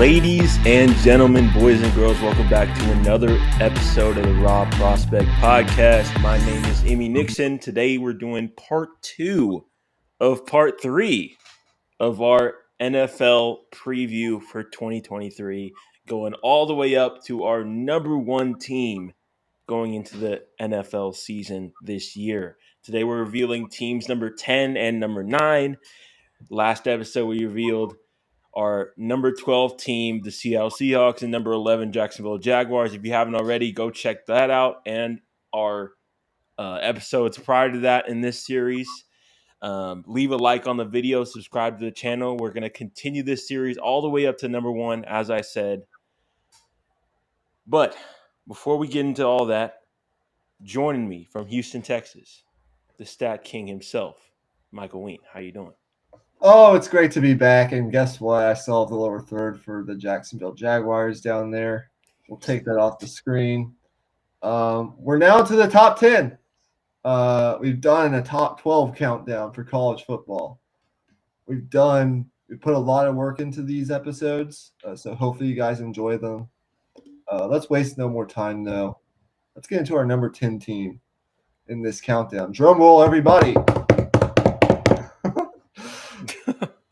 Ladies and gentlemen, boys and girls, welcome back to another episode of the Raw Prospect Podcast. My name is Emmy Nixon. Today we're doing part 2 of part 3 of our NFL preview for 2023, going all the way up to our number 1 team going into the NFL season this year. Today we're revealing teams number 10 and number 9. Last episode we revealed our number 12 team, the Seattle Seahawks, and number 11, Jacksonville Jaguars. If you haven't already, go check that out. And our episodes prior to that in this series. Leave a like on the video, subscribe to the channel. We're going to continue this series all the way up to number 1, as I said. But before we get into all that, joining me from Houston, Texas, the Stat King himself, Michael Ween. How you doing? Oh, it's great to be back. And guess what? I still have the lower third for the Jacksonville Jaguars down there. We'll take that off the screen. We're now to the top 10. We've done a top 12 countdown for college football. We put a lot of work into these episodes, so hopefully you guys enjoy them. Let's waste no more time, though. Let's get into our number 10 team in this countdown. Drum roll, everybody.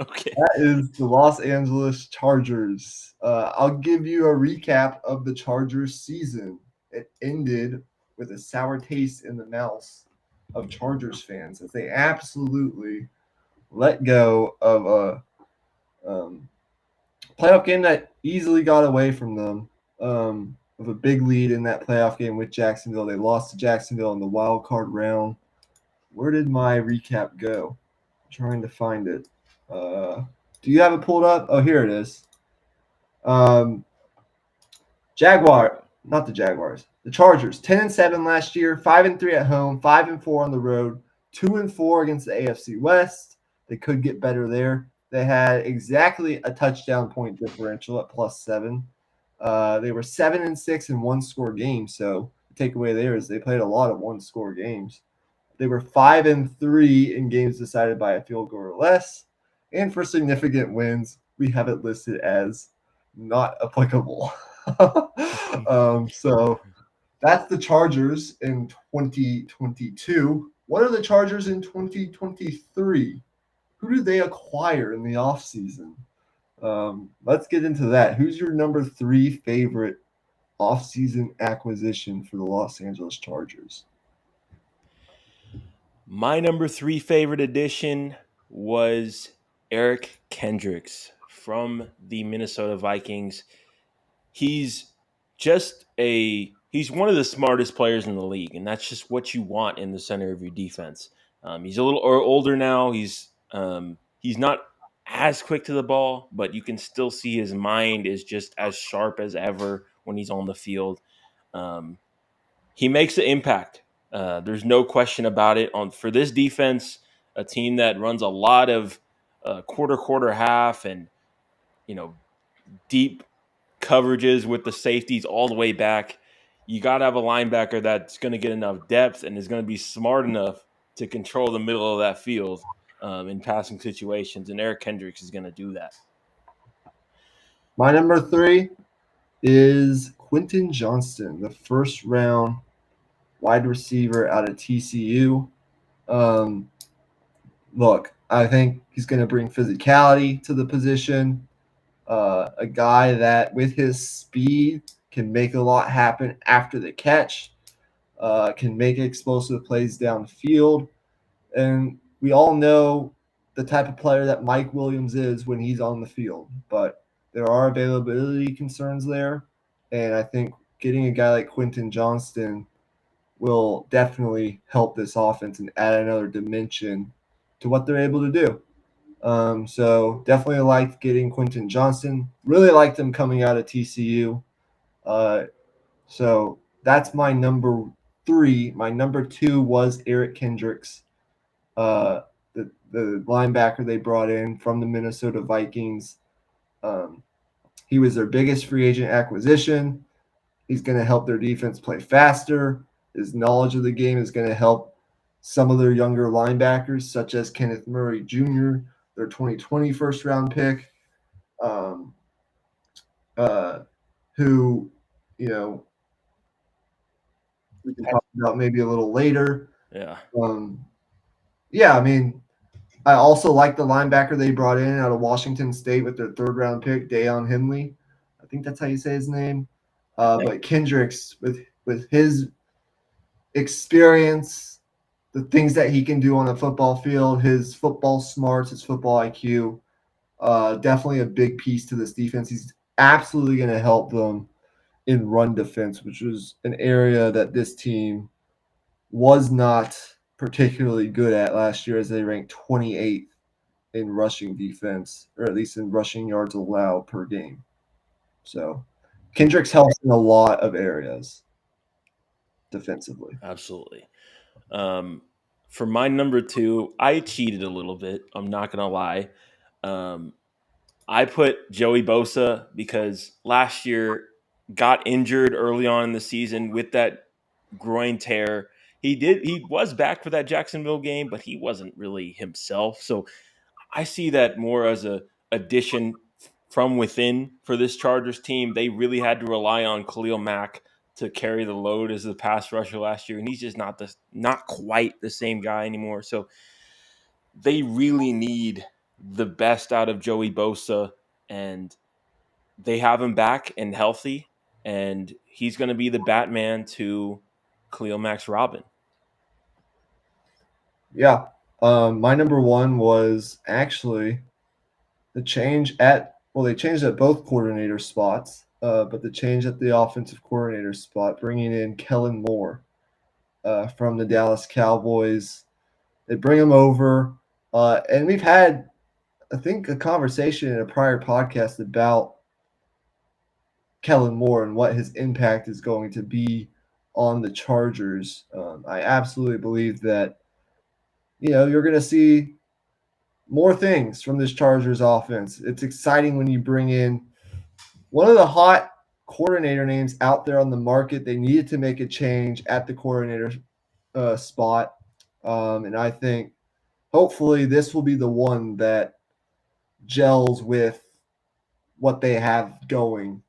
Okay. That is the Los Angeles Chargers. I'll give you a recap of the Chargers season. It ended with a sour taste in the mouth of Chargers fans as they absolutely let go of a playoff game that easily got away from them. With a big lead in that playoff game with Jacksonville. They lost to Jacksonville in the wild card round. Where did my recap go? I'm trying to find it. Do you have it pulled up? Oh, here it is. The Chargers, 10-7 last year, 5-3 at home, 5-4 on the road, 2-4 against the AFC West. They could get better there. They had exactly a touchdown point differential at +7. They were 7-6 in one-score games. So the takeaway there is they played a lot of one-score games. They were 5-3 in games decided by a field goal or less. And for significant wins, we have it listed as not applicable. So that's the Chargers in 2022. What are the Chargers in 2023? Who did they acquire in the offseason? Let's get into that. Who's your number 3 favorite offseason acquisition for the Los Angeles Chargers? My number 3 favorite addition was Eric Kendricks from the Minnesota Vikings. He's one of the smartest players in the league, and that's just what you want in the center of your defense. He's a little older now. He's not as quick to the ball, but you can still see his mind is just as sharp as ever when he's on the field. He makes an impact. There's no question about it. For this defense, a team that runs a lot of quarter, half, and deep coverages with the safeties all the way back, you got to have a linebacker that's going to get enough depth and is going to be smart enough to control the middle of that field in passing situations. And Eric Kendricks is going to do that. My number 3 is Quentin Johnston, the first-round wide receiver out of TCU. Look, I think he's going to bring physicality to the position. A guy that, with his speed, can make a lot happen after the catch, can make explosive plays downfield. And we all know the type of player that Mike Williams is when he's on the field. But there are availability concerns there. And I think getting a guy like Quentin Johnston will definitely help this offense and add another dimension to what they're able to do. So definitely liked getting Quentin Johnston. Really liked him coming out of TCU. So that's my number 3. My number 2 was Eric Kendricks, the linebacker they brought in from the Minnesota Vikings. He was their biggest free agent acquisition. He's going to help their defense play faster. His knowledge of the game is going to help some of their younger linebackers, such as Kenneth Murray Jr., their 2020 first-round pick. uh, who, you know, we can talk about maybe a little later. Yeah. Um, yeah, I mean, I also like the linebacker they brought in out of Washington State with their third round pick, Deion Henley. I think that's how you say his name. But Kendricks, with his experience, the things that he can do on the football field, his football smarts, his football IQ, definitely a big piece to this defense. He's absolutely going to help them in run defense, which was an area that this team was not particularly good at last year, as they ranked 28th in rushing defense, or at least in rushing yards allowed per game. So Kendricks helps in a lot of areas defensively. Absolutely. Um, for my number two, I cheated a little bit. I'm not gonna lie. Um, I put Joey Bosa because last year got injured early on in the season with that groin tear. He was back for that Jacksonville game, but he wasn't really himself. So I see that more as a addition from within for this Chargers team. They really had to rely on Khalil Mack to carry the load as the pass rusher last year, and he's just not quite the same guy anymore. So they really need the best out of Joey Bosa, and they have him back and healthy, and he's going to be the Batman to Khalil Mack's Robin. Yeah. My number one was actually the change at, well, they changed at both coordinator spots, but the change at the offensive coordinator spot, bringing in Kellen Moore from the Dallas Cowboys. They bring him over, and we've had, I think, a conversation in a prior podcast about Kellen Moore and what his impact is going to be on the Chargers. I absolutely believe that, you're going to see more things from this Chargers offense. It's exciting when you bring in one of the hot coordinator names out there on the market. They needed to make a change at the coordinator spot. And I think hopefully this will be the one that gels with what they have going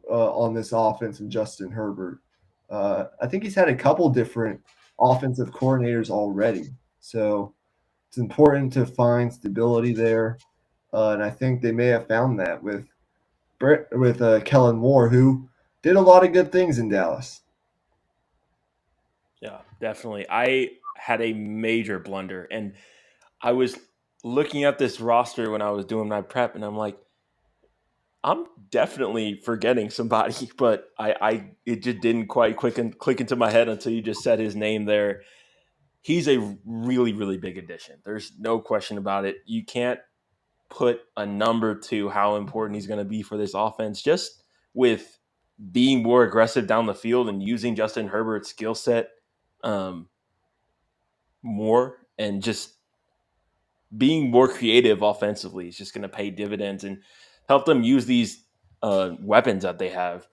on this offense and Justin Herbert. I think he's had a couple different offensive coordinators already. So it's important to find stability there. And I think they may have found that with Kellen Moore, who did a lot of good things in Dallas. Yeah, definitely. I had a major blunder, and I was looking at this roster when I was doing my prep, and I'm like, I'm definitely forgetting somebody, but I it just didn't quite click into my head until you just said his name there. He's a really, really big addition. There's no question about it. You can't put a number to how important he's going to be for this offense, just with being more aggressive down the field and using Justin Herbert's skill set um, more, and just being more creative offensively is just going to pay dividends and help them use these weapons that they have.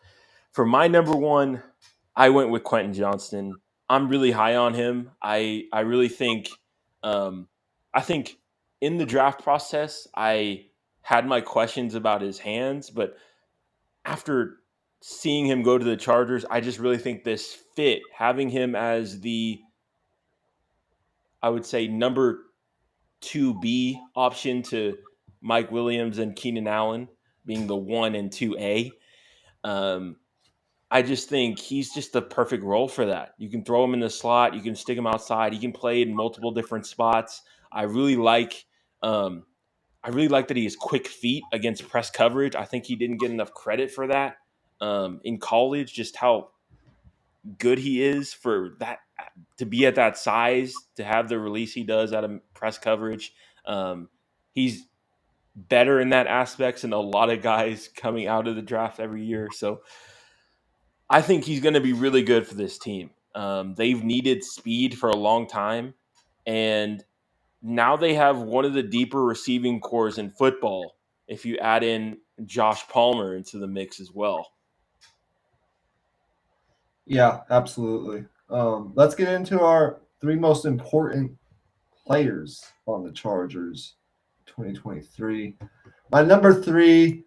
For my number one, I went with Quentin Johnston. I'm really high on him. I really think um, I think in the draft process I had my questions about his hands, but after seeing him go to the Chargers, I just really think this fit, having him as the, I would say, number 2B option to Mike Williams and Keenan Allen being the 1 and 2A. Um, I just think he's just the perfect role for that. You can throw him in the slot, you can stick him outside, he can play in multiple different spots. I really like um, I really like that he has quick feet against press coverage. I think he didn't get enough credit for that in college, just how good he is for that, to be at that size, to have the release he does out of press coverage. Um, he's better in that aspects than a lot of guys coming out of the draft every year. So I think he's going to be really good for this team. They've needed speed for a long time, and now they have one of the deeper receiving cores in football. If you add in Josh Palmer into the mix as well. Yeah, absolutely. Let's get into our three most important players on the Chargers 2023. My number three,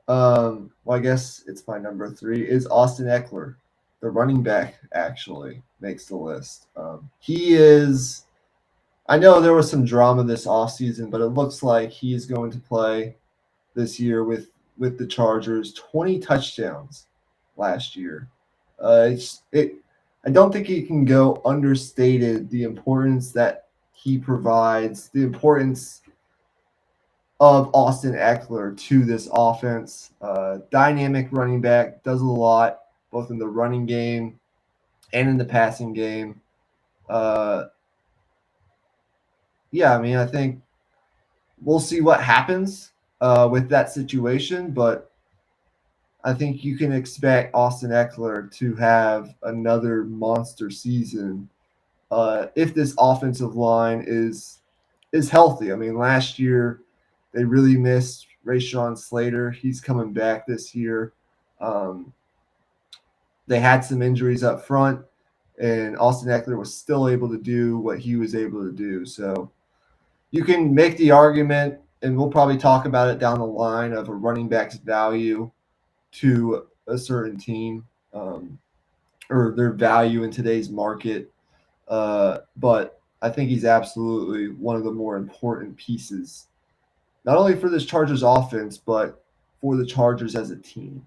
Well, I guess it's my number three is Austin Eckler, the running back. Actually, makes the list. He is. I know there was some drama this offseason, but it looks like he is going to play this year with the Chargers. 20 touchdowns last year. It's it. I don't think it can go understated the importance that he provides. The importance of Austin Eckler to this offense. Dynamic running back, does a lot both in the running game and in the passing game. Uh, yeah, I mean, I think we'll see what happens with that situation, but I think you can expect Austin Eckler to have another monster season if this offensive line is healthy. I mean, last year they really missed Rashawn Slater. He's coming back this year. Um, they had some injuries up front, and Austin Eckler was still able to do what he was able to do. So you can make the argument, and we'll probably talk about it down the line of a running back's value to a certain team or their value in today's market. But I think he's absolutely one of the more important pieces, not only for this Chargers offense, but for the Chargers as a team.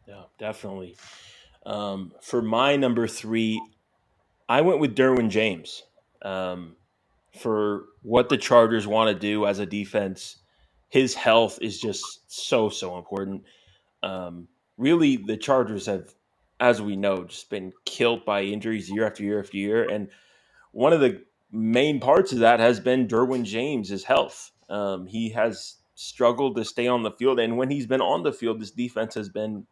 Yeah, definitely. For my number three, I went with Derwin James. Um, for what the Chargers want to do as a defense, his health is just so important. Um, Really, the Chargers have, as we know, just been killed by injuries year after year after year, and one of the main parts of that has been Derwin James' health. He has struggled to stay on the field, and when he's been on the field, this defense has been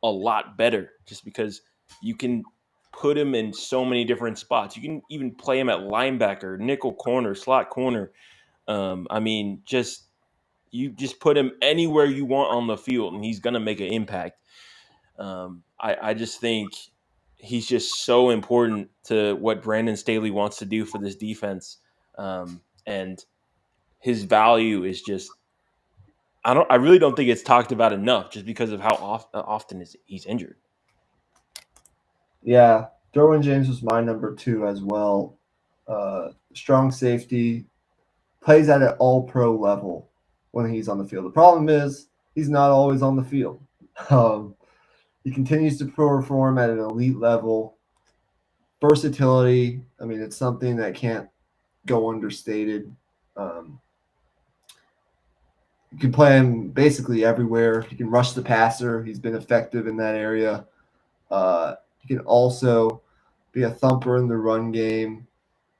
a lot better just because you can put him in so many different spots. You can even play him at linebacker, nickel corner, slot corner. I mean, just you just put him anywhere you want on the field, and he's going to make an impact. I just think he's just so important to what Brandon Staley wants to do for this defense, and his value is just. I really don't think it's talked about enough, just because of how often he's injured. Yeah, Derwin James was my number two as well. Strong safety, plays at an all pro level when he's on the field. The problem is he's not always on the field. Um, he continues to perform at an elite level. Versatility, I mean, it's something that can't go understated. Um, you can play him basically everywhere. He can rush the passer. He's been effective in that area. He can also be a thumper in the run game,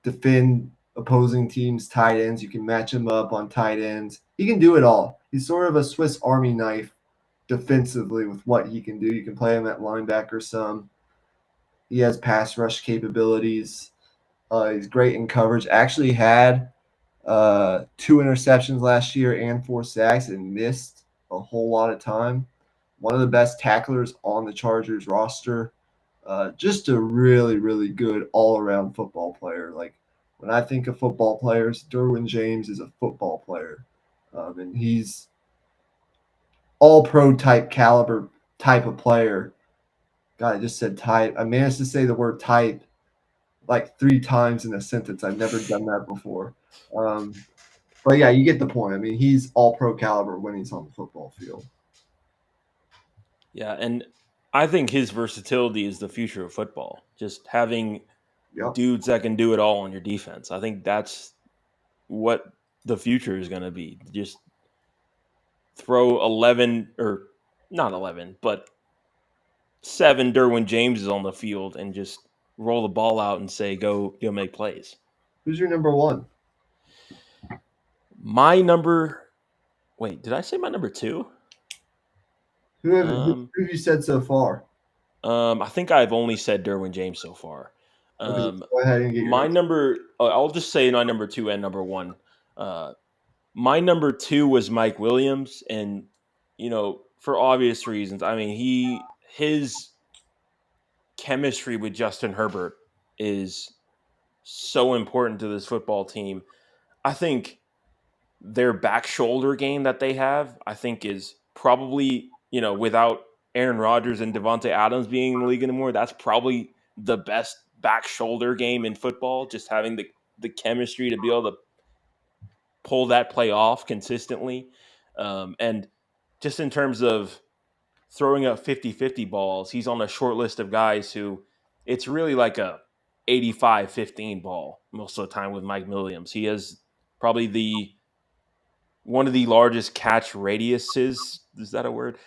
defend opposing teams' tight ends. You can match him up on tight ends. He can do it all. He's sort of a Swiss Army knife defensively with what he can do. You can play him at linebacker some. He has pass rush capabilities. He's great in coverage. Actually had two interceptions last year and four sacks and missed a whole lot of time. One of the best tacklers on the Chargers roster. Just a really, really good all around football player. Like when I think of football players, Derwin James is a football player. And he's all pro type caliber type of player. God, I just said type. I managed to say the word type like three times in a sentence. I've never done that before. Um, but yeah, you get the point. I mean, he's all pro caliber when he's on the football field. Yeah, and I think his versatility is the future of football. Just having Yep. dudes that can do it all on your defense. I think that's what the future is going to be. Just throw 11 or not 11, but 7 Derwin Jameses on the field and just roll the ball out and say go make plays. Who's your number one? My number Wait, did I say my number 2? Who have you said so far? I think I've only said Derwin James so far. Okay, Um, go ahead and get your my next. number, I'll just say my number 2 and number 1. Uh, my number 2 was Mike Williams, and for obvious reasons. I mean, his chemistry with Justin Herbert is so important to this football team. I think their back shoulder game that they have, I think is probably, without Aaron Rodgers and Devontae Adams being in the league anymore, that's probably the best back shoulder game in football. Just having the chemistry to be able to pull that play off consistently. And just in terms of throwing up 50-50 balls, he's on a short list of guys who it's really like a 85-15 ball most of the time with Mike Williams. He has probably the one of the largest catch radiuses, is that a word?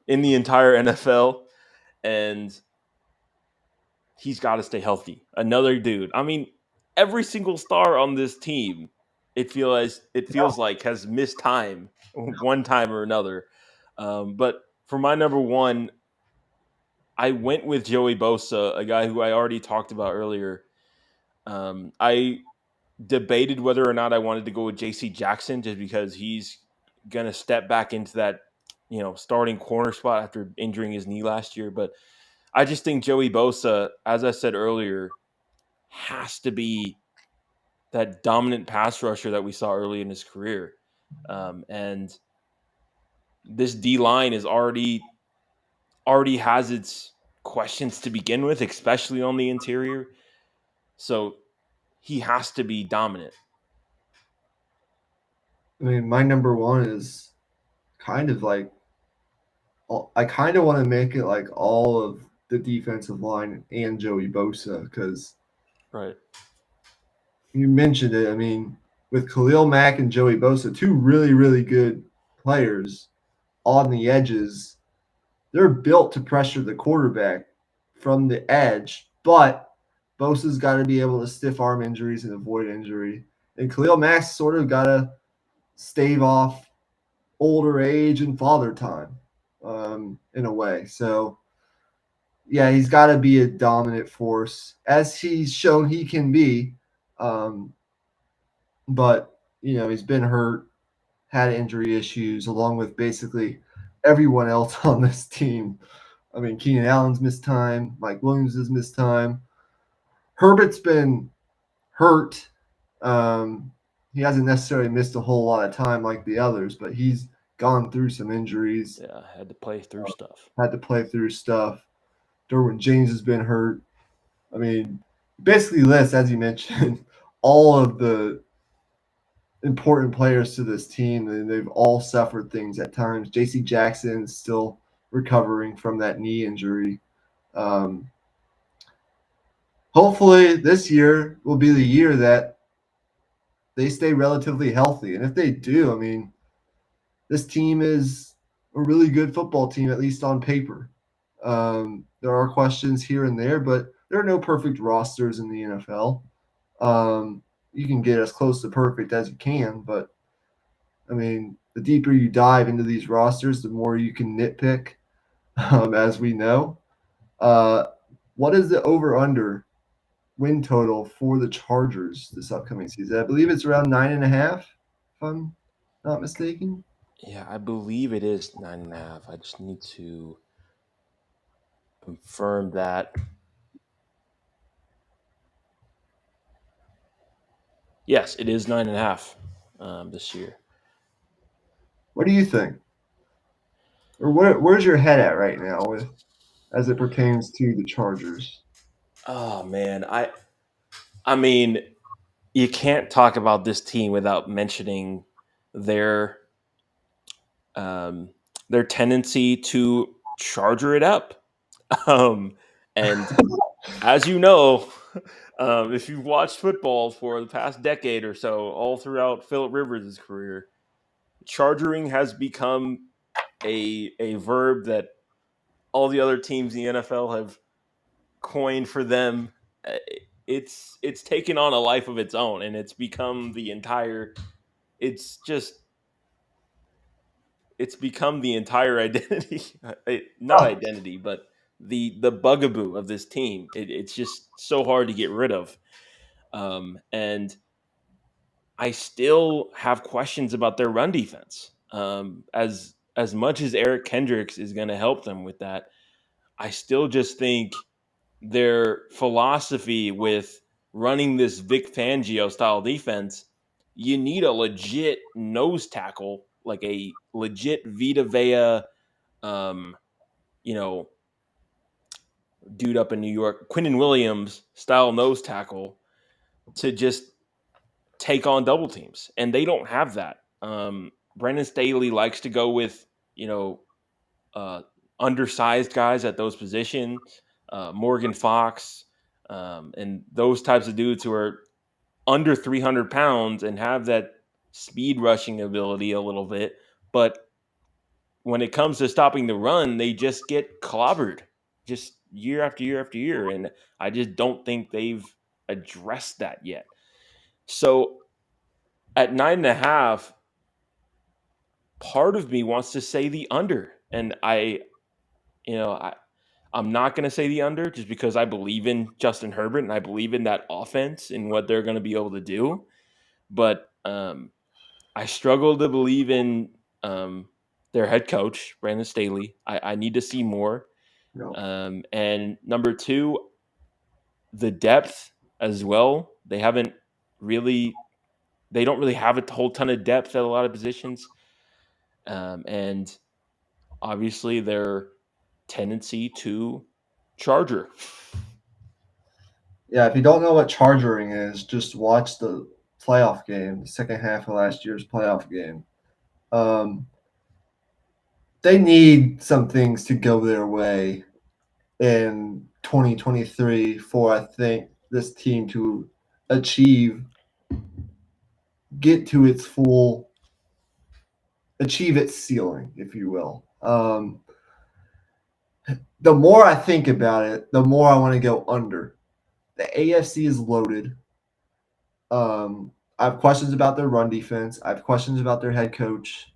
In the entire NFL, and he's got to stay healthy. Another dude. I mean, every single star on this team, it feels like has missed time one time or another. But for my number one, I went with Joey Bosa, a guy who I already talked about earlier. I debated whether or not I wanted to go with J.C. Jackson just because he's gonna step back into that starting corner spot after injuring his knee last year. But I just think Joey Bosa, as I said earlier, has to be that dominant pass rusher that we saw early in his career. And this D line is already has its questions to begin with, especially on the interior. So he has to be dominant. I mean, my number one is kind of like I kind of want to make it like all of the defensive line and Joey Bosa because Right. you mentioned it. I mean, with Khalil Mack and Joey Bosa, two really, really good players on the edges, they're built to pressure the quarterback from the edge, but Bosa's got to be able to stiff arm injuries and avoid injury. And Khalil Mack's sort of got to stave off older age and father time in a way. So, yeah, he's got to be a dominant force as he's shown he can be. Um, but, he's been hurt, had injury issues, along with basically everyone else on this team. I mean, Keenan Allen's missed time, Mike Williams has missed time. Herbert's been hurt. He hasn't necessarily missed a whole lot of time like the others, but he's gone through some injuries, Yeah, I had to play through stuff. had to play through stuff. Derwin James has been hurt. I mean, basically lists, as you mentioned, all of the important players to this team, and they've all suffered things at times. J.C. Jackson is still recovering from that knee injury. Um, Hopefully, this year will be the year that they stay relatively healthy. And if they do, I mean, this team is a really good football team, at least on paper. There are questions here and there, but there are no perfect rosters in the NFL. You can get as close to perfect as you can, but I mean, the deeper you dive into these rosters, the more you can nitpick, as we know. Uh, what is the over under win total for the Chargers this upcoming season? I believe it's around 9.5, if I'm not mistaken. Yeah, I believe it is 9.5. I just need to confirm that. Yes, it is 9.5 this year. What do you think? Or where's your head at right now with as it pertains to the Chargers? Oh man, I mean, you can't talk about this team without mentioning their um, their tendency to charger it up. Um, and as you know, if you've watched football for the past decade or so, all throughout Philip Rivers' career, chargering has become a verb that all the other teams in the NFL have coined for them. Uh, It's taken on a life of its own, and it's become the entire. It's just it's become the entire identity, not identity, but the bugaboo of this team. It's just so hard to get rid of, and I still have questions about their run defense. As much as Eric Kendricks is going to help them with that, I still just think their philosophy with running this Vic Fangio style defense you need a legit nose tackle, like a legit Vita Vea, um, you know, dude up in New York, Quinnen Williams style nose tackle to just take on double teams, and they don't have that. Brandon Staley likes to go with you know uh, undersized guys at those positions, Morgan Fox, and those types of dudes who are under 300 pounds and have that speed rushing ability a little bit, but when it comes to stopping the run, they just get clobbered just year after year after year. And I just don't think they've addressed that yet. So at 9.5, part of me wants to say the under. And I'm not going to say the under just because I believe in Justin Herbert and I believe in that offense and what they're going to be able to do. But I struggle to believe in their head coach, Brandon Staley. I need to see more. No. And number two, the depth as well. They don't really have a whole ton of depth at a lot of positions. And obviously their tendency to charger. Yeah, if you don't know what chargering is, just watch the playoff game, the second half of last year's playoff game. They need some things to go their way in 2023 for, I think, this team to achieve, get to its full, achieve its ceiling, if you will. The more I think about it, the more I want to go under. The AFC is loaded. I have questions about their run defense. I have questions about their head coach.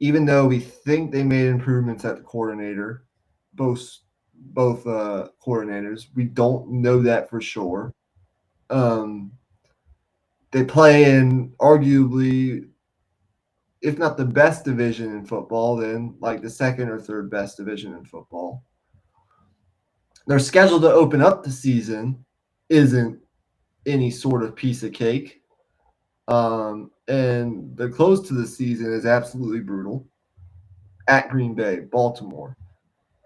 Even though we think they made improvements at the coordinator, both coordinators, we don't know that for sure. Um, they play in arguably, if not the best division in football, then like the second or third best division in football. Their schedule to open up the season isn't any sort of piece of cake. And the close to the season is absolutely brutal. At Green Bay, Baltimore,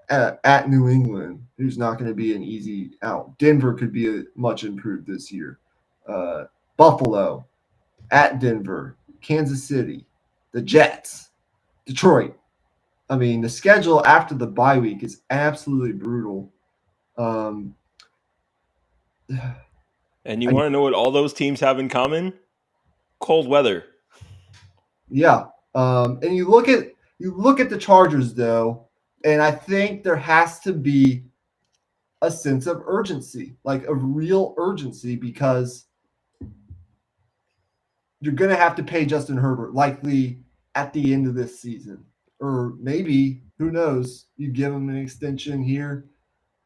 at New England, who's not going to be an easy out. Denver could be much improved this year. Uh, Buffalo, at Denver, Kansas City, the Jets, Detroit. I mean, the schedule after the bye week is absolutely brutal. Um, And you want to know what all those teams have in common? Cold weather. Yeah, and you look at the Chargers though, and I think there has to be a sense of urgency, like a real urgency, because you're going to have to pay Justin Herbert likely at the end of this season, or maybe who knows, you give him an extension here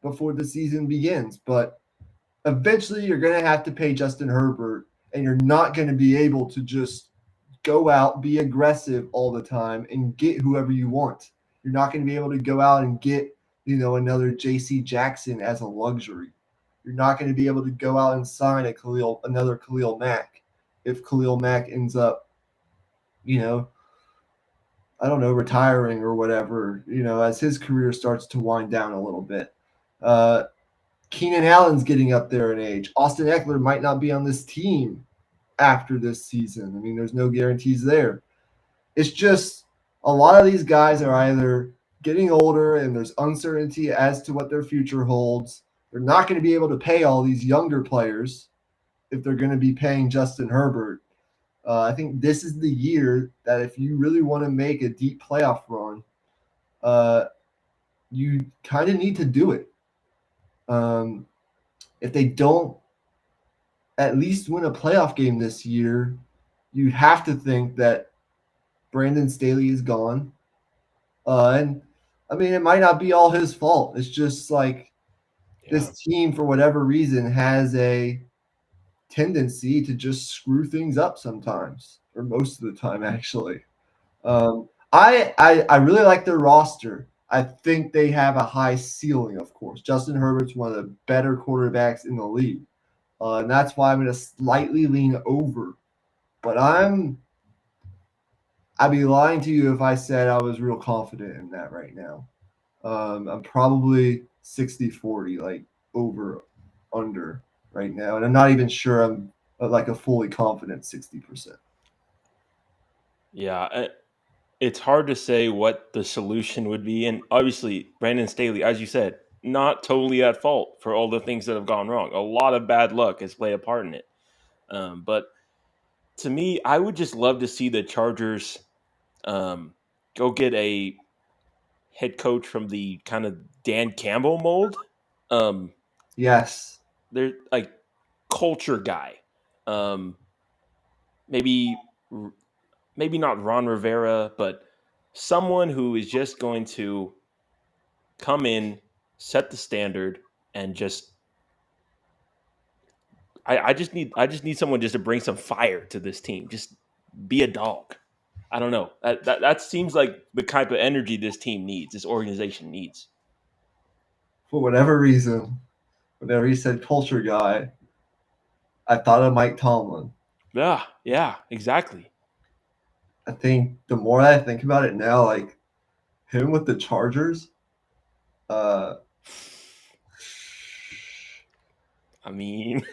before the season begins, but eventually you're going to have to pay Justin Herbert, and you're not going to be able to just go out, be aggressive all the time, and get whoever you want. You're not going to be able to go out and get, another J.C. Jackson as a luxury. You're not going to be able to go out and sign another Khalil Mack if Khalil Mack ends up, I don't know, retiring or whatever, as his career starts to wind down a little bit. Keenan Allen's getting up there in age. Austin Eckler might not be on this team after this season. I mean, there's no guarantees there. It's just a lot of these guys are either getting older and there's uncertainty as to what their future holds. They're not going to be able to pay all these younger players if they're going to be paying Justin Herbert. I think this is the year that if you really want to make a deep playoff run, you kind of need to do it. If they don't at least win a playoff game this year, you have to think that Brandon Staley is gone. And I mean, it might not be all his fault. It's just like this team, for whatever reason, has a tendency to just screw things up sometimes, or most of the time, actually. I really like their roster. I think they have a high ceiling, of course. Justin Herbert's one of the better quarterbacks in the league. And that's why I'm going to slightly lean over but I'd be lying to you if I said I was real confident in that right now. I'm probably 60-40, like over, under right now. And I'm not even sure I'm like a fully confident 60%. Yeah, it's hard to say what the solution would be. And obviously, Brandon Staley, as you said, not totally at fault for all the things that have gone wrong. A lot of bad luck has played a part in it. But to me, I would just love to see the Chargers go get a head coach from the kind of Dan Campbell mold. Um, Yes. they're like culture guy. Um, maybe maybe not Ron Rivera, but someone who is just going to come in, set the standard, and just I just need someone just to bring some fire to this team. Just be a dog. I don't know. That seems like the type of energy this team needs, this organization needs. For whatever reason, whenever he said culture guy, I thought of Mike Tomlin. Yeah, yeah, exactly. I think the more I think about it now, like him with the Chargers, uh, I mean,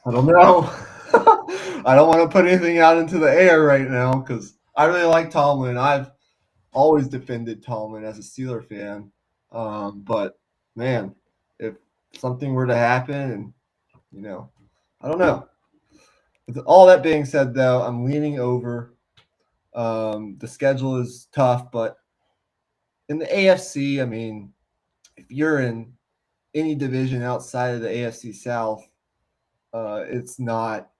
I don't know. I don't want to put anything out into the air right now because I really like Tomlin. I've always defended Tomlin as a Steeler fan. But man, if something were to happen, and I don't know. With all that being said, though, I'm leaning over. The schedule is tough, but in the AFC, I mean, if you're in any division outside of the AFC South, it's not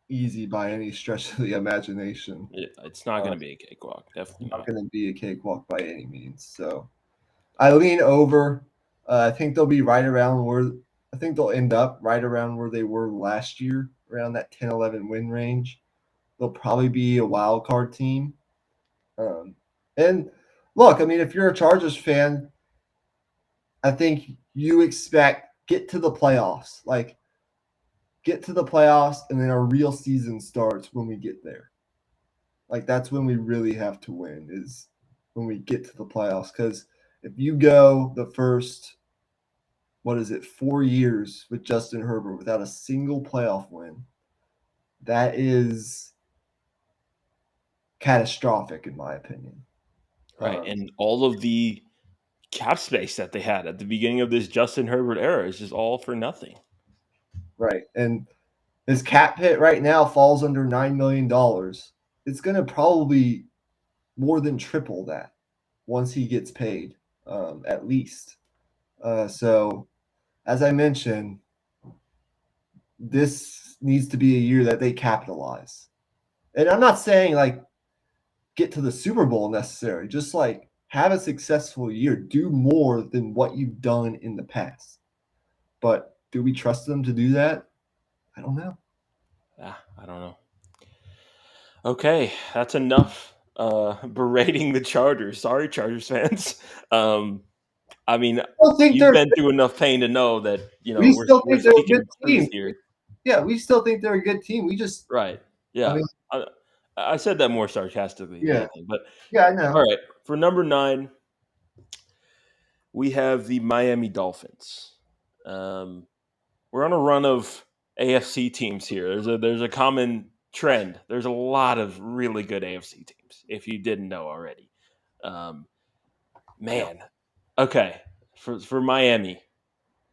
easy by any stretch of the imagination. it's not going to be a cakewalk. It's Definitely not not. going to be a cakewalk by any means. So I lean over. I think they'll be right around where I think they'll end up right around where they were last year, around that 10-11 win range. They'll probably be a wild card team. And look, I mean, if you're a Chargers fan, I think you expect get to the playoffs, like get to the playoffs, and then our real season starts when we get there. Like that's when we really have to win is when we get to the playoffs. Because if you go the first, what is it, 4 years with Justin Herbert without a single playoff win, that is catastrophic in my opinion. Right. And all of the cap space that they had at the beginning of this Justin Herbert era is just all for nothing. Right. And his cap hit right now falls under $9 million. It's going to probably more than triple that once he gets paid, at least. So, as I mentioned, this needs to be a year that they capitalize. And I'm not saying like get to the Super Bowl necessarily, just like have a successful year, do more than what you've done in the past. But do we trust them to do that? I don't know. I don't know. Okay, that's enough berating the Chargers. Sorry, Chargers fans. I mean, I think you've they're been through enough pain to know that we still we're think they're a good speaking truth team. here. Yeah, we still think they're a good team. We just Right. I Yeah. mean, I, I said that more sarcastically than yeah. anything. But Yeah, I all know. right, for number 9, we have the Miami Dolphins. Um, we're on a run of AFC teams here. There's a common trend. There's a lot of really good AFC teams. If you didn't know already, um, man. Okay, for Miami,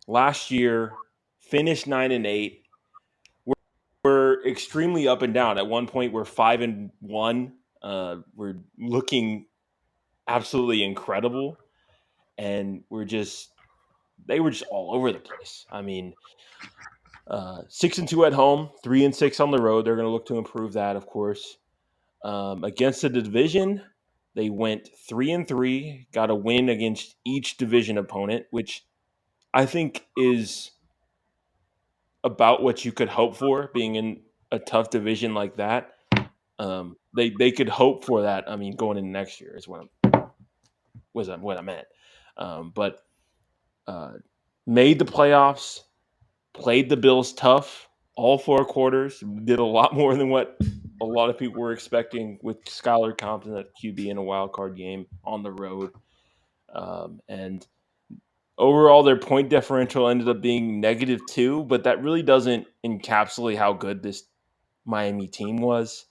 last year finished 9-8. We're extremely up and down. At one point, we're 5-1. We're looking absolutely incredible, and they were just all over the place. I mean, 6-2 at home, 3-6 on the road. They're going to look to improve that, of course. Against the division, they went 3-3, got a win against each division opponent, which I think is about what you could hope for being in a tough division like that. They could hope for that. I mean, going into next year is what I meant. But uh, made the playoffs, played the Bills tough all 4 quarters, did a lot more than what a lot of people were expecting with Skylar Compton at QB in a wild card game on the road. And overall, their point differential ended up being -2, but that really doesn't encapsulate how good this Miami team was.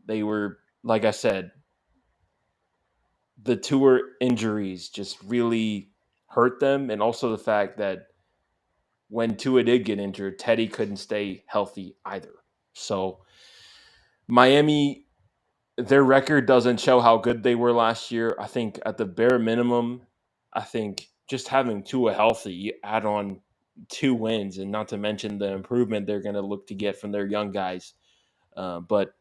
They were, like I said, the tour injuries just really hurt them, and also the fact that when Tua did get injured, Teddy couldn't stay healthy either. So Miami, their record doesn't show how good they were last year. I think at the bare minimum, I think just having Tua healthy, you add on 2 wins, and not to mention the improvement they're going to look to get from their young guys. But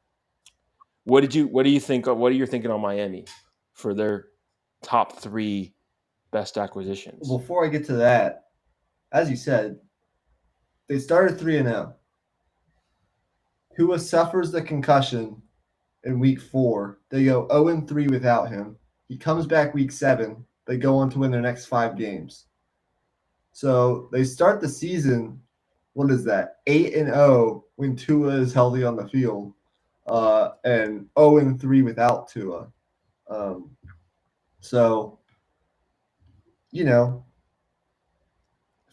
what do you think? What are you thinking on Miami for their top 3 best acquisitions? Before I get to that, as you said, they started 3-0. Tua suffers the concussion in week 4. They go 0-3 without him. He comes back week 7. They go on to win their next 5 games. So they start the season, what is that? 8-0 when Tua is healthy on the field, and 0-3 without Tua. Um, so, you know,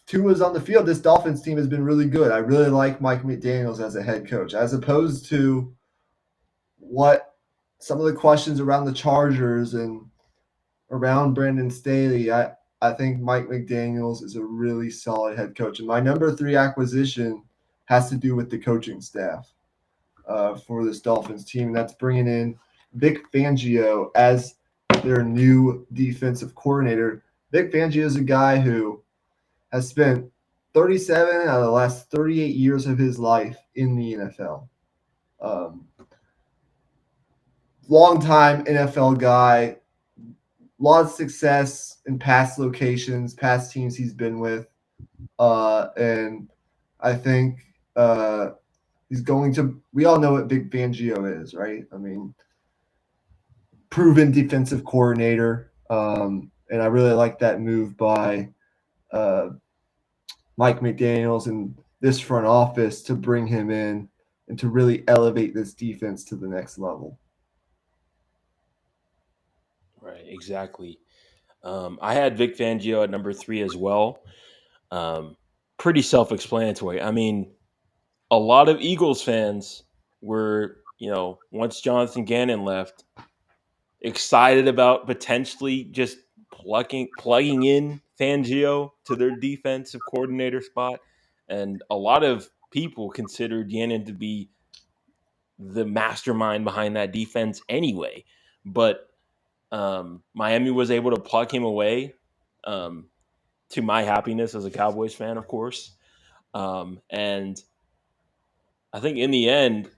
Tua's on the field. This Dolphins team has been really good. I really like Mike McDaniels as a head coach, as opposed to what some of the questions around the Chargers and around Brandon Staley. I think Mike McDaniels is a really solid head coach. And my number 3 acquisition has to do with the coaching staff for this Dolphins team. And that's bringing in Vic Fangio as their new defensive coordinator. Vic Fangio is a guy who has spent 37 out of the last 38 years of his life in the NFL. Long-time NFL guy, a lot of success in past locations, past teams he's been with. And I think he's going to – we all know what Big Fangio is, right? I mean, proven defensive coordinator. And I really like that move by Mike McDaniels and this front office to bring him in and to really elevate this defense to the next level. Right, exactly. I had Vic Fangio at number 3 as well. Pretty self-explanatory. I mean, a lot of Eagles fans were, once Jonathan Gannon left, excited about potentially just plugging in Fangio to their defensive coordinator spot, and a lot of people considered Gannon to be the mastermind behind that defense anyway. But Miami was able to plug him away, to my happiness as a Cowboys fan, of course. And I think in the end,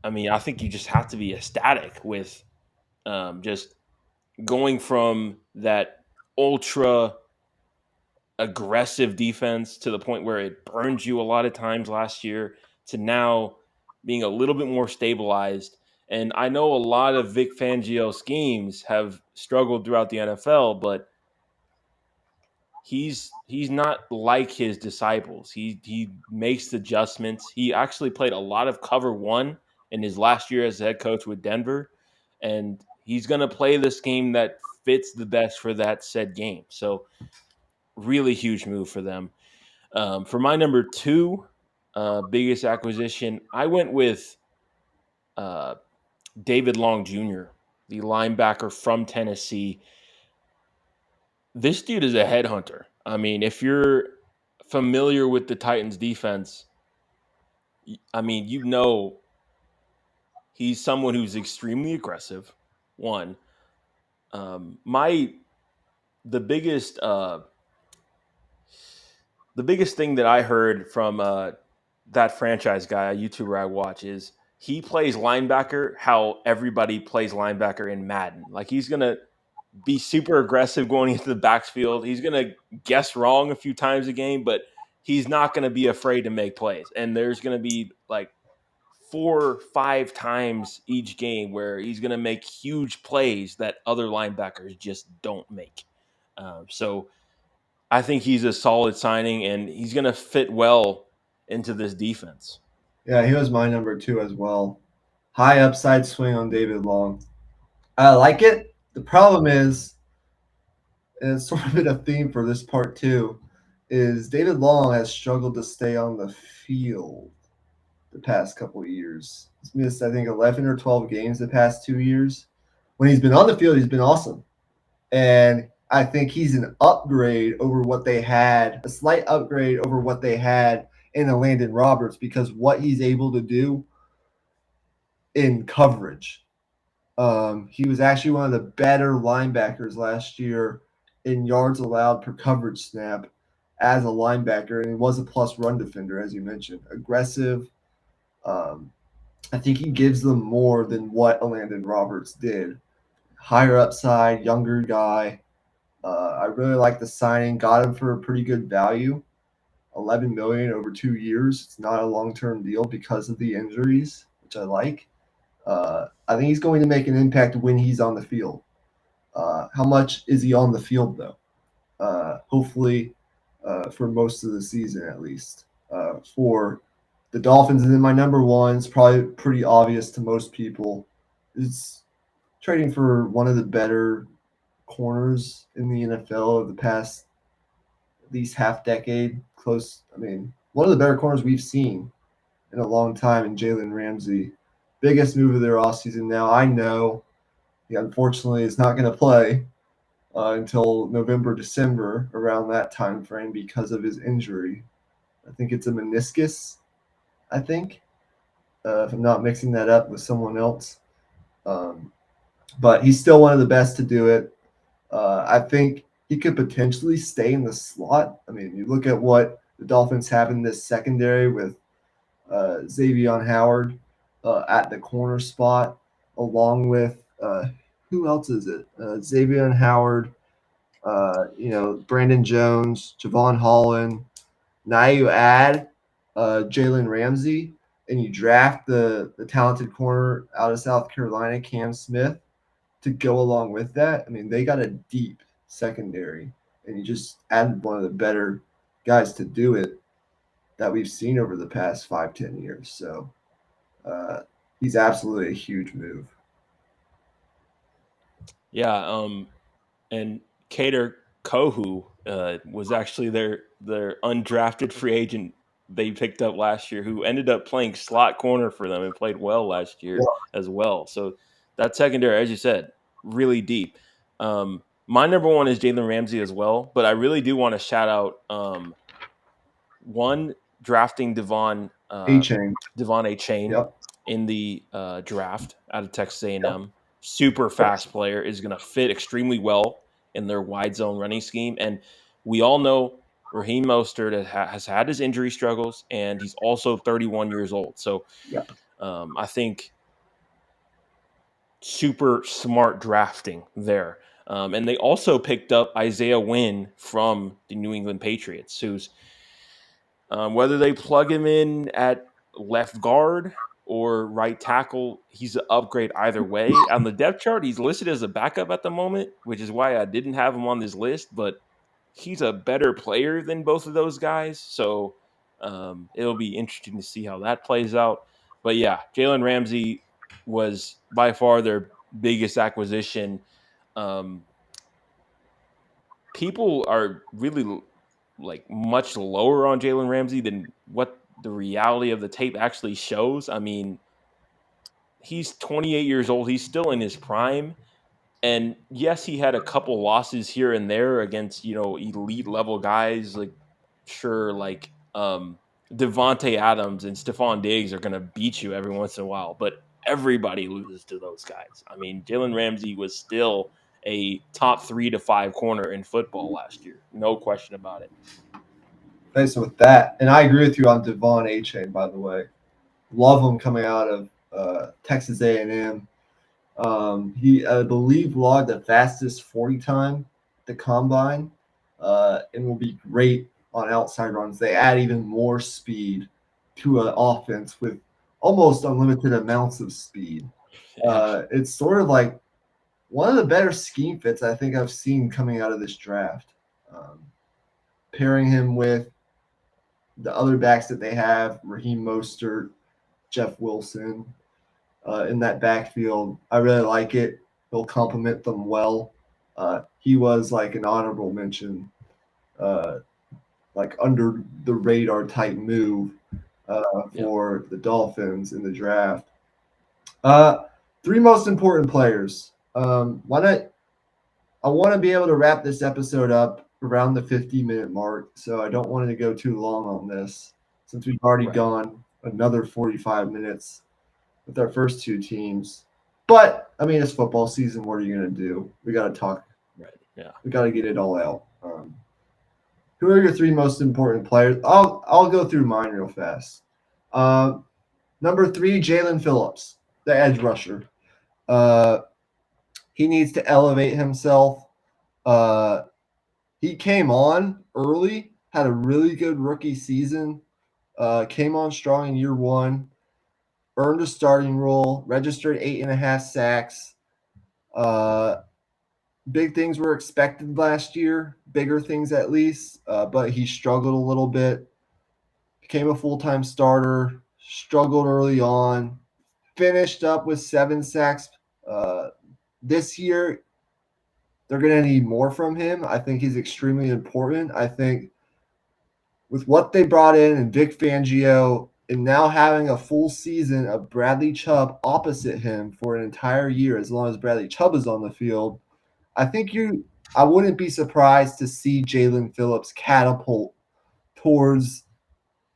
I think you just have to be ecstatic with just going from that ultra aggressive defense to the point where it burned you a lot of times last year to now being a little bit more stabilized. And I know a lot of Vic Fangio schemes have struggled throughout the NFL, but he's not like his disciples. He makes adjustments. He actually played a lot of cover 1 in his last year as head coach with Denver, and he's going to play the scheme that fits the best for that said game. So really huge move for them. For my number 2 biggest acquisition, I went with uh, David Long Jr., the linebacker from Tennessee. This dude is a headhunter. I mean, if you're familiar with the Titans defense, he's someone who's extremely aggressive. One, my the biggest the biggest thing that I heard from that franchise guy, a YouTuber I watch, is he plays linebacker how everybody plays linebacker in Madden. Like he's gonna be super aggressive going into the backfield. He's gonna guess wrong a few times a game, but he's not gonna be afraid to make plays. And there's gonna be like 4 or 5 times each game where he's gonna make huge plays that other linebackers just don't make. So I think he's a solid signing, and he's going to fit well into this defense. Yeah, he was my number 2 as well. High upside swing on David Long. I like it. The problem is, and it's sort of been a theme for this part too, is David Long has struggled to stay on the field the past couple of years. He's missed, I think, 11 or 12 games the past 2 years. When he's been on the field, he's been awesome. And I think he's an upgrade over what they had, a slight upgrade over what they had in a Landon Roberts because what he's able to do in coverage. He was actually one of the better linebackers last year in yards allowed per coverage snap as a linebacker, and he was a plus run defender, as you mentioned. Aggressive. Um, I think he gives them more than what a Landon Roberts did. Higher upside, younger guy. I really like the signing. Got him for a pretty good value, 11 million over 2 years. It's not a long term deal because of the injuries, which I like. I think he's going to make an impact when he's on the field. How much is he on the field though? Hopefully, for most of the season at least. For the Dolphins, and then my number one is probably pretty obvious to most people. It's trading for one of the better corners in the NFL of the past at least half decade. Close, I mean, one of the better corners we've seen in a long time in Jalen Ramsey. Biggest move of their offseason now. I know he unfortunately is not going to play until November, December, around that time frame because of his injury. I think it's a meniscus, I think, if I'm not mixing that up with someone else. Um, but he's still one of the best to do it. I think he could potentially stay in the slot. I mean, you look at what the Dolphins have in this secondary with Xavier Howard at the corner spot, along with who else is it? Xavier Howard, Brandon Jones, Javon Holland. Now you add Jalen Ramsey, and you draft the talented corner out of South Carolina, Cam Smith, to go along with that. I mean, they got a deep secondary, and you just added one of the better guys to do it that we've seen over the past 5-10 years. So uh, he's absolutely a huge move. Yeah, and Cater Kohu was actually their undrafted free agent they picked up last year, who ended up playing slot corner for them and played well last year as well. So that secondary, as you said, really deep. My number one is Jalen Ramsey as well, but I really do want to shout out one drafting A chain. Devon A. Chain Yep. in the draft out of Texas A&M. Super fast player, is going to fit extremely well in their wide zone running scheme. And we all know Raheem Mostert has had his injury struggles, and he's also 31 years old. So Yep. I think super smart drafting there. And they also picked up Isaiah Wynn from the New England Patriots, who's whether they plug him in at left guard or right tackle, he's an upgrade either way. On the depth chart, he's listed as a backup at the moment, which is why I didn't have him on this list, but he's a better player than both of those guys. So it'll be interesting to see how that plays out. But yeah, Jalen Ramsey was by far their biggest acquisition. Um, People are really like much lower on Jalen Ramsey than what the reality of the tape actually shows. I mean, he's 28 years old. He's still in his prime. And yes, he had a couple losses here and there against, elite level guys like sure like Devontae Adams and Stephon Diggs are going to beat you every once in a while, but everybody loses to those guys. I mean, Jalen Ramsey was still a top 3 to 5 corner in football last year. No question about it. Thanks with that. And I agree with you on Devon A. Chain, by the way. Love him coming out of Texas A&M. He, I believe, logged the fastest 40 time at the combine, and will be great on outside runs. They add even more speed to an offense with almost unlimited amounts of speed. Yeah. It's sort of like one of the better scheme fits I think I've seen coming out of this draft. Um, Pairing him with the other backs that they have, Raheem Mostert, Jeff Wilson in that backfield. I really like it. He'll complement them well. He was like an honorable mention, uh, like under the radar type move Yeah. for the Dolphins in the draft. Uh, three most important players. Why not? I want to be able to wrap this episode up around the 50-minute mark, so I don't want it to go too long on this since we've already Right. gone another 45 minutes with our first two teams. But I mean, it's football season. What are you gonna do? We got to talk. Right. Yeah. We got to get it all out. Who are your three most important players? I'll go through mine real fast. Uh, Number three, Jalen Phillips, the edge rusher. Uh, he needs to elevate himself. Uh, he came on early, had a really good rookie season. Came on strong in year one, earned a starting role, registered 8.5 sacks. Uh, Big things were expected last year, bigger things at least, but he struggled a little bit. Became a full time starter, struggled early on, finished up with 7 sacks. Uh, this year, they're going to need more from him. I think he's extremely important. I think with what they brought in and Vic Fangio, and now having a full season of Bradley Chubb opposite him for an entire year, as long as Bradley Chubb is on the field, I think I wouldn't be surprised to see Jalen Phillips catapult towards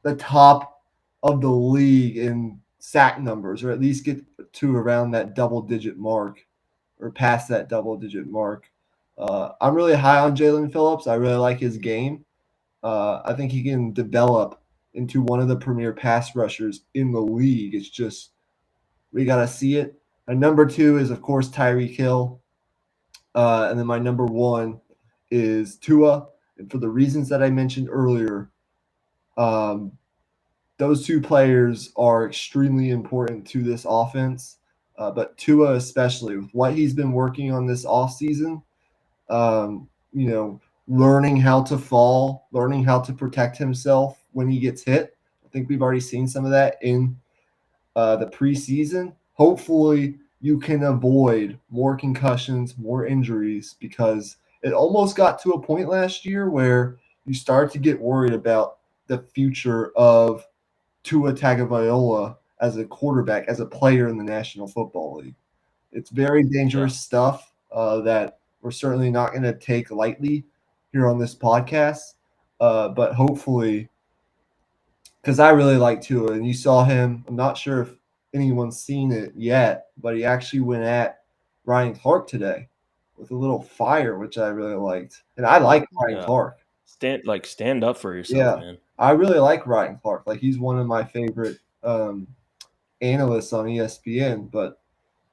the top of the league in sack numbers, or at least get to around that double digit mark or past that double digit mark. I'm really high on Jalen Phillips. I really like his game. I think he can develop into one of the premier pass rushers in the league. It's just we got to see it. And number two is, of course, Tyreek Hill. And then my number one is Tua. And for the reasons that I mentioned earlier, um, those two players are extremely important to this offense. But Tua, especially with what he's been working on this offseason, you know, learning how to fall, learning how to protect himself when he gets hit. I think we've already seen some of that in the preseason. Hopefully, you can avoid more concussions, more injuries, because it almost got to a point last year where you start to get worried about the future of Tua Tagovailoa as a quarterback, as a player in the National Football League. It's very Yeah. dangerous stuff that we're certainly not going to take lightly here on this podcast. But hopefully, because I really like Tua, and you saw him. I'm not sure if anyone's seen it yet, but he actually went at Ryan Clark today with a little fire, which I really liked. And I like Ryan Yeah. Clark. Stand up for yourself, Yeah, man. I really like Ryan Clark. Like he's one of my favorite analysts on ESPN. But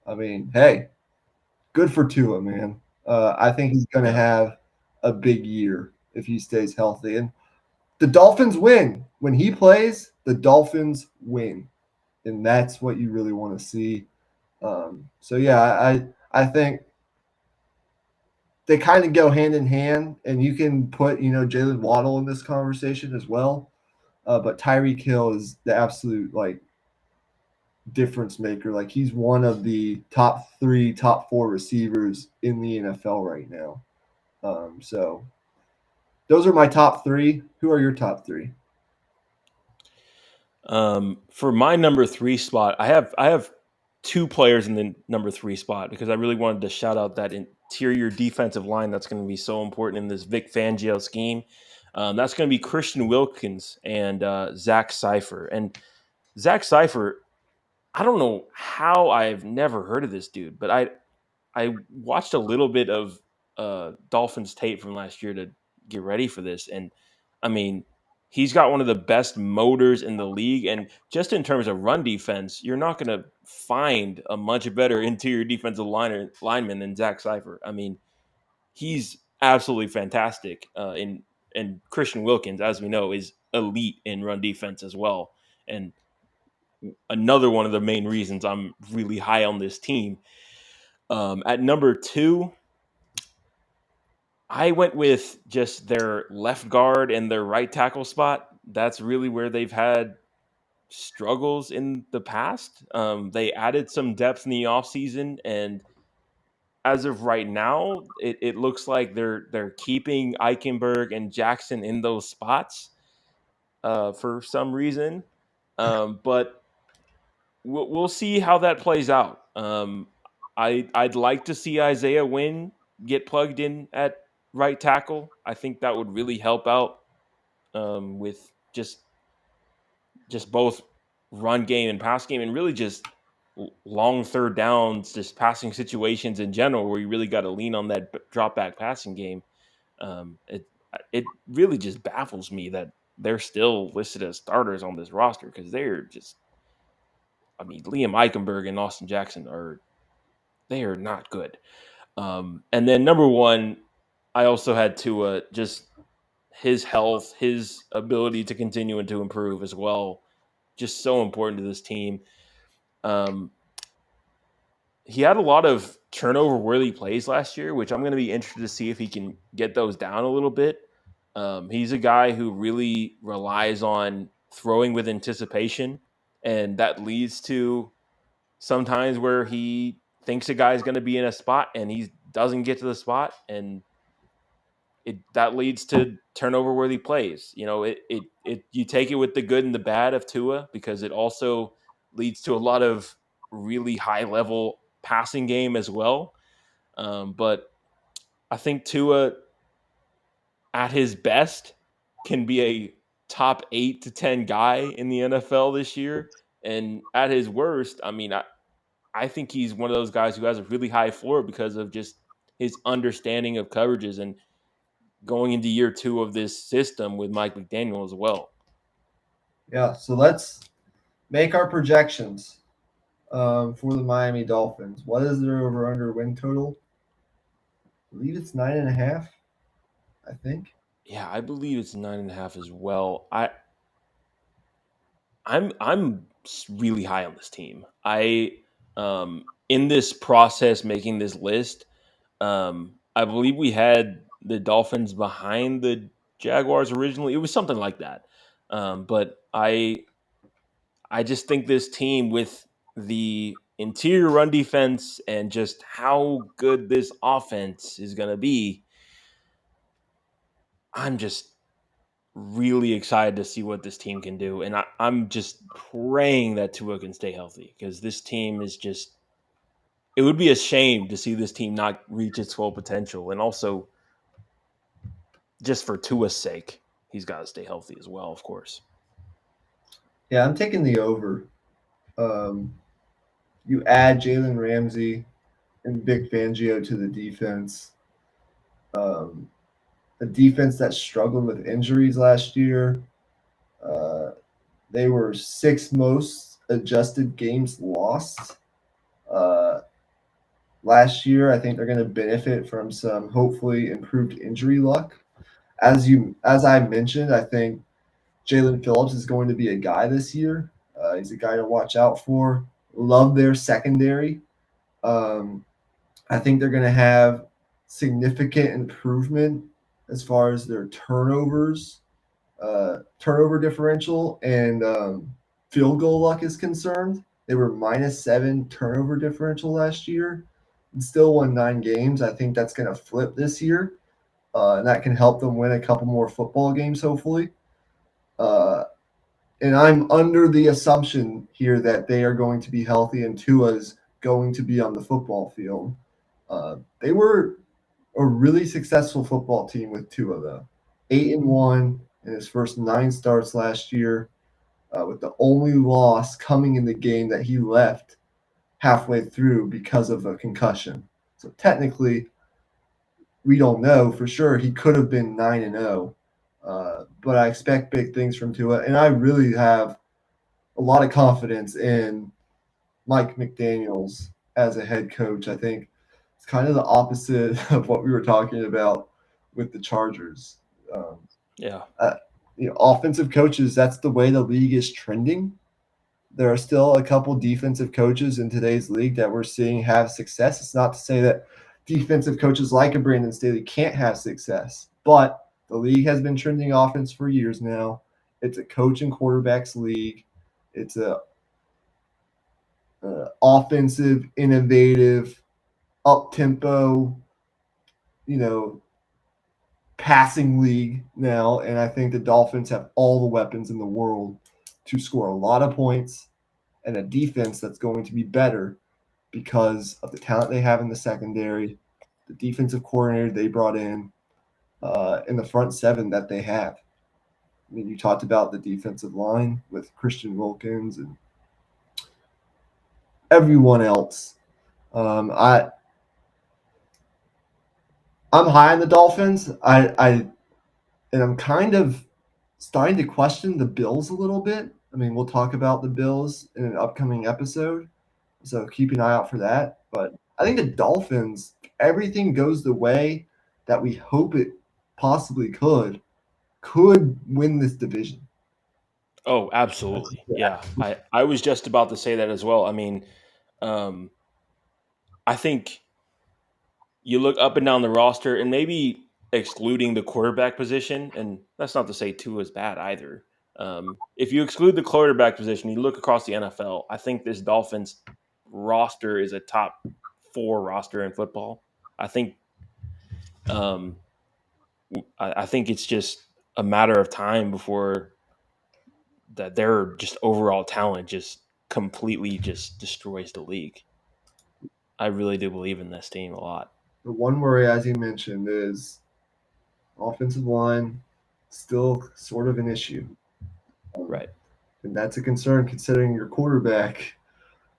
I mean, hey, good for Tua, man. I think he's going to Yeah. have a big year if he stays healthy. And the Dolphins win. When he plays, the Dolphins win. And that's what you really want to see. So yeah, I think they kind of go hand in hand, and you can put Jalen Waddle in this conversation as well. But Tyreek Hill is the absolute like difference maker. Like he's one of the top three, top four receivers in the NFL right now. So those are my top three. Who are your top three? For my number three spot, I have two players in the number three spot because I really wanted to shout out that interior defensive line that's going to be so important in this Vic Fangio scheme. That's going to be Christian Wilkins and Zach Cipher. And Zach Cipher, I don't know how I've never heard of this dude, but I watched a little bit of Dolphins tape from last year to get ready for this, and I mean, he's got one of the best motors in the league. And just in terms of run defense, you're not going to find a much better interior defensive lineman than Zach Cipher. I mean, he's absolutely fantastic. And Christian Wilkins, as we know, is elite in run defense as well. And another one of the main reasons I'm really high on this team. At number two, I went with just their left guard and their right tackle spot. That's really where they've had struggles in the past. They added some depth in the offseason, and as of right now, it looks like they're keeping Eichenberg and Jackson in those spots for some reason. But we'll see how that plays out. I'd like to see Isaiah Wynn get plugged in at right tackle. I think that would really help out with just both run game and pass game, and really just long third downs, just passing situations in general, where you really got to lean on that drop back passing game. It really just baffles me that they're still listed as starters on this roster, because they're just, I mean, Liam Eichenberg and Austin Jackson they are not good. And then number one, I also had to just his health, his ability to continue and to improve as well, just so important to this team. Um, he had a lot of turnover worthy plays last year, which I'm going to be interested to see if he can get those down a little bit. He's a guy who really relies on throwing with anticipation, and that leads to sometimes where he thinks a guy's going to be in a spot and he doesn't get to the spot, and that leads to turnover worthy plays. You know, it you take it with the good and the bad of Tua, because it also leads to a lot of really high level passing game as well. But I think Tua at his best can be a top 8 to 10 guy in the NFL this year, and at his worst, I mean, I think he's one of those guys who has a really high floor because of just his understanding of coverages and going into year two of this system with Mike McDaniel as well. Yeah, so let's make our projections for the Miami Dolphins. What is their over/under win total? I believe it's 9.5. I think. Yeah, I believe it's 9.5 as well. I'm really high on this team. In this process making this list, I believe we had the Dolphins behind the Jaguars originally. It was something like that. But I just think this team, with the interior run defense and just how good this offense is going to be, I'm just really excited to see what this team can do. And I'm just praying that Tua can stay healthy, because this team is just, it would be a shame to see this team not reach its full potential. And also, just for Tua's sake, he's got to stay healthy as well, of course. Yeah, I'm taking the over. Um, you add Jalen Ramsey and Vic Fangio to the defense. Um, a defense that struggled with injuries last year. Uh, they were sixth most adjusted games lost uh, last year. I think they're going to benefit from some hopefully improved injury luck. As I mentioned, I think Jalen Phillips is going to be a guy this year. He's a guy to watch out for. Love their secondary. Um, I think they're going to have significant improvement as far as their turnover differential, and field goal luck is concerned. They were -7 turnover differential last year and still won 9 games. I think that's going to flip this year, and that can help them win a couple more football games, hopefully. Uh, and I'm under the assumption here that they are going to be healthy and Tua's going to be on the football field. They were a really successful football team with Tua, though. 8-1 in his first 9 starts last year, with the only loss coming in the game that he left halfway through because of a concussion. So technically, we don't know for sure. He could have been 9-0, but I expect big things from Tua, and I really have a lot of confidence in Mike McDaniel's as a head coach. I think it's kind of the opposite of what we were talking about with the Chargers. Um, Yeah. Offensive coaches, that's the way the league is trending. There are still a couple defensive coaches in today's league that we're seeing have success. It's not to say that defensive coaches like a Brandon Staley can't have success, but the league has been trending offense for years now. It's a coach and quarterbacks league. It's a offensive, innovative, up tempo, you know, passing league now, and I think the Dolphins have all the weapons in the world to score a lot of points and a defense that's going to be better because of the talent they have in the secondary, the defensive coordinator they brought in, and the front seven that they have. I mean, you talked about the defensive line with Christian Wilkins and everyone else. I'm high on the Dolphins. And I'm kind of starting to question the Bills a little bit. I mean, we'll talk about the Bills in an upcoming episode, so keep an eye out for that. But I think the Dolphins, everything goes the way that we hope it possibly could win this division. Oh, absolutely. Yeah. I was just about to say that as well. I mean, um, I think you look up and down the roster and maybe excluding the quarterback position, and that's not to say Tua is bad either. If you exclude the quarterback position, you look across the NFL, I think this Dolphins roster is a top 4 roster in football. I think um, I think it's just a matter of time before that their just overall talent just completely just destroys the league. I really do believe in this team a lot. The one worry, as you mentioned, is offensive line still sort of an issue. Right. And that's a concern considering your quarterback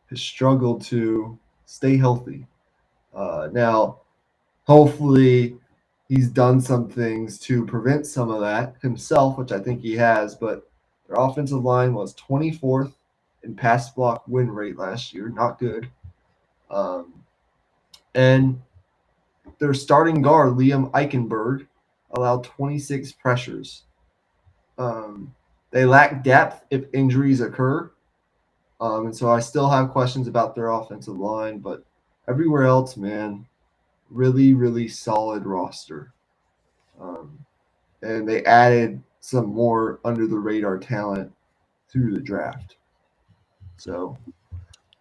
has struggled to stay healthy. Now, hopefully, he's done some things to prevent some of that himself, which I think he has. But their offensive line was 24th in pass block win rate last year. Not good. Um, and their starting guard, Liam Eichenberg, allowed 26 pressures. They lack depth if injuries occur. And so I still have questions about their offensive line, but everywhere else, man, really, really solid roster. Um, and they added some more under the radar talent through the draft. So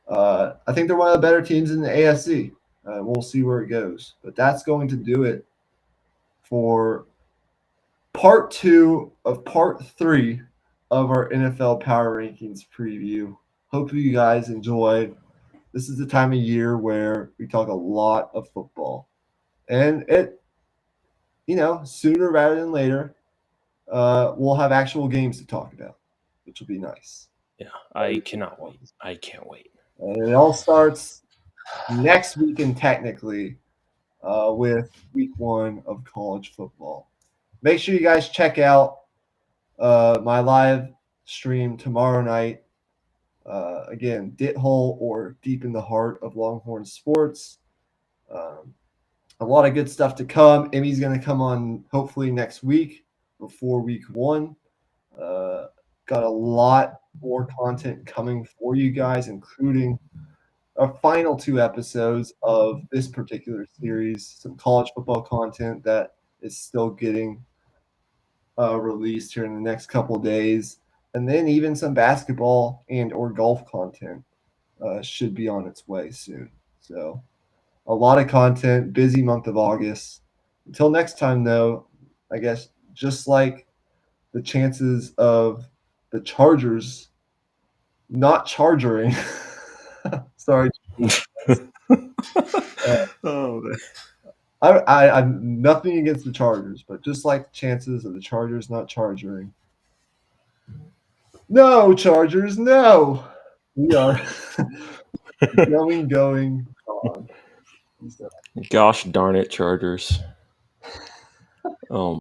I think they're one of the better teams in the AFC. We'll see where it goes. But that's going to do it for part 2 of part 3 of our NFL Power Rankings preview. Hopefully, you guys enjoyed. This is the time of year where we talk a lot of football. And sooner rather than later, we'll have actual games to talk about, which will be nice. Yeah, I cannot wait. I can't wait. And it all starts next weekend, technically, with week 1 of college football. Make sure you guys check out my live stream tomorrow night. Again, Dit Hole or Deep in the Heart of Longhorn Sports. A lot of good stuff to come. Emmy's going to come on hopefully next week before week 1. Got a lot more content coming for you guys, including our final 2 episodes of this particular series, some college football content that is still getting released here in the next couple of days, and then even some basketball and or golf content should be on its way soon. So a lot of content, busy month of August. Until next time, though, I guess just like the chances of the Chargers not charging. Sorry. Oh, man. I'm nothing against the Chargers, but just like the chances of the Chargers not charging. No, Chargers, no. We are going on. Gosh darn it, Chargers. Oh